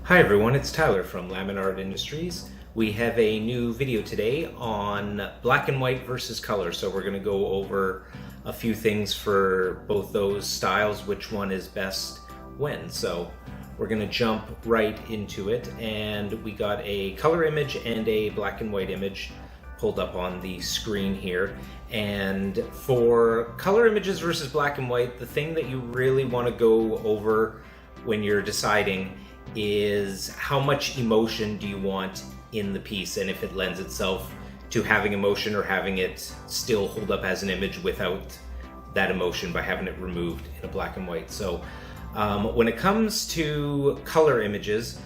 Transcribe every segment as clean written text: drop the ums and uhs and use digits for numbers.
Hi everyone, it's Tyler from Laminart Industries. We have a new video today on black and white versus color. So we're going to go over a few things for both those styles, which one is best when. So we're going to jump right into it, and we got a color image and a black and white image pulled up on the screen here. And for color images versus black and white, the thing that you really want to go over when you're deciding is how much emotion do you want in the piece, and if it lends itself to having emotion or having it still hold up as an image without that emotion by having it removed in a black and white. So when it comes to color images,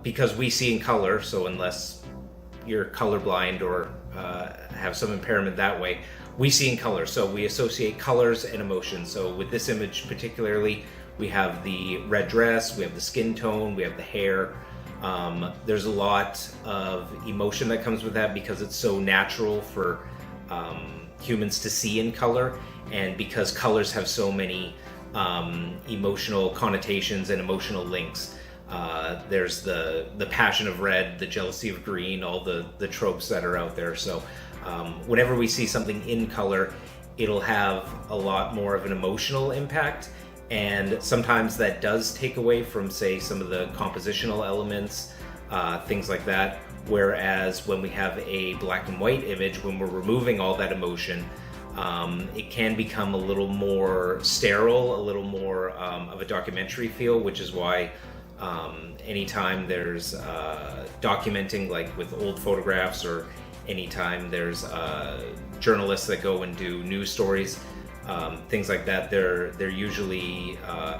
because we see in color, so unless you're colorblind or have some impairment that way, we see in color, so we associate colors and emotions. So with this image particularly, we have the red dress, we have the skin tone, we have the hair. There's a lot of emotion that comes with that because it's so natural for humans to see in color, and because colors have so many emotional connotations and emotional links. There's the passion of red, the jealousy of green, all the tropes that are out there. So whenever we see something in color, it'll have a lot more of an emotional impact. And sometimes that does take away from, say, some of the compositional elements, things like that. Whereas when we have a black and white image, when we're removing all that emotion, it can become a little more sterile, a little more of a documentary feel, which is why anytime there's documenting, like with old photographs, or anytime there's journalists that go and do news stories, things like that, they're usually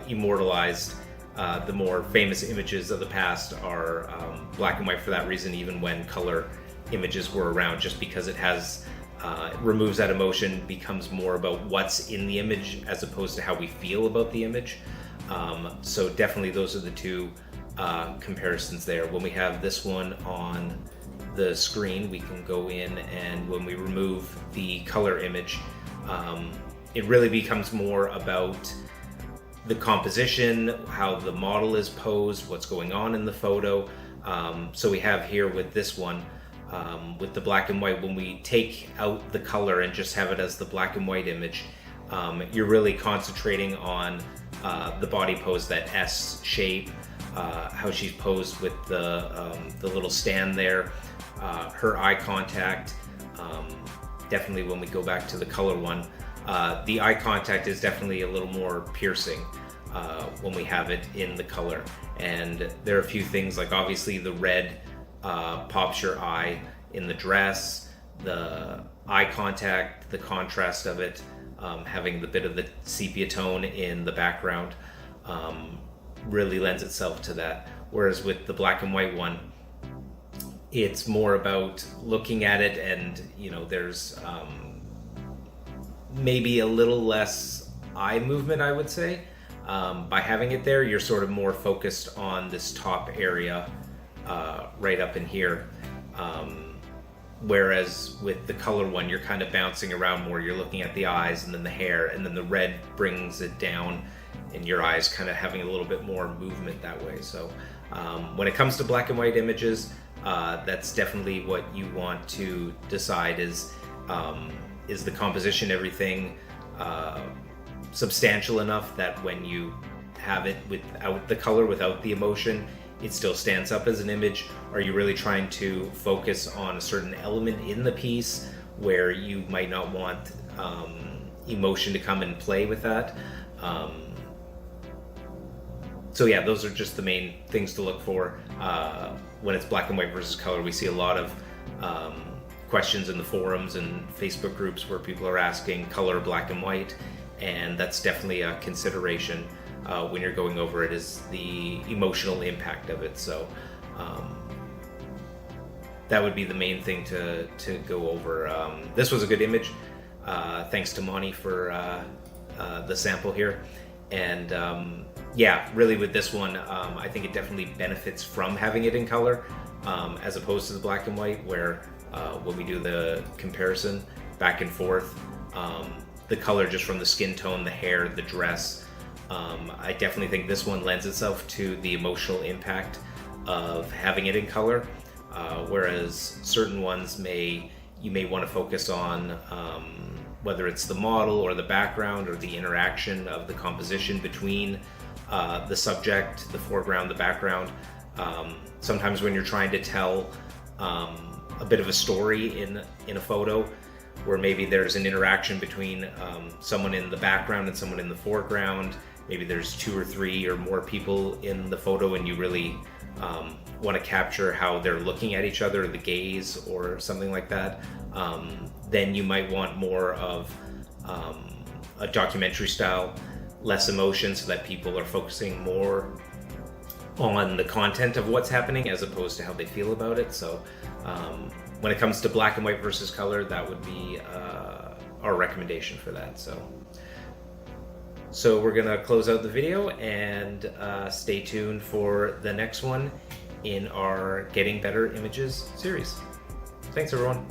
immortalized. The more famous images of the past are black and white for that reason, even when color images were around, just because it has it removes that emotion, becomes more about what's in the image as opposed to how we feel about the image. So definitely those are the two comparisons there. When we have this one on the screen, we can go in, and when we remove the color image, it really becomes more about the composition, how the model is posed, what's going on in the photo. So we have here with this one, with the black and white, when we take out the color and just have it as the black and white image, you're really concentrating on the body pose, that S shape, how she's posed with the little stand there, her eye contact. Definitely when we go back to the color one, the eye contact is definitely a little more piercing when we have it in the color. And there are a few things, like obviously the red pops your eye in the dress, the eye contact, the contrast of it, having the bit of the sepia tone in the background, really lends itself to that. Whereas with the black and white one, it's more about looking at it, and there's maybe a little less eye movement, I would say. By having it there, you're sort of more focused on this top area right up in here. Whereas with the color one, you're kind of bouncing around more. You're looking at the eyes and then the hair, and then the red brings it down, and your eyes kind of having a little bit more movement that way. So when it comes to black and white images, that's definitely what you want to decide is the composition, everything substantial enough that when you have it without the color, without the emotion, it still stands up as an image? Are you really trying to focus on a certain element in the piece where you might not want emotion to come and play with that? So yeah, those are just the main things to look for when it's black and white versus color. We see a lot of questions in the forums and Facebook groups where people are asking color, black and white, and that's definitely a consideration when you're going over it, is the emotional impact of it. So that would be the main thing to go over. This was a good image. Thanks to Monte for the sample here. And yeah, really with this one, I think it definitely benefits from having it in color as opposed to the black and white, where when we do the comparison back and forth, the color just from the skin tone, the hair, the dress, I definitely think this one lends itself to the emotional impact of having it in color, whereas certain ones you may want to focus on whether it's the model or the background or the interaction of the composition between the subject, the foreground, the background. Sometimes when you're trying to tell a bit of a story in a photo, where maybe there's an interaction between someone in the background and someone in the foreground, maybe there's 2 or 3 or more people in the photo, and you really want to capture how they're looking at each other, the gaze or something like that, then you might want more of a documentary style, less emotion, so that people are focusing more on the content of what's happening as opposed to how they feel about it. So when it comes to black and white versus color, that would be our recommendation for that. So we're gonna close out the video and stay tuned for the next one in our Getting Better Images series. Thanks everyone.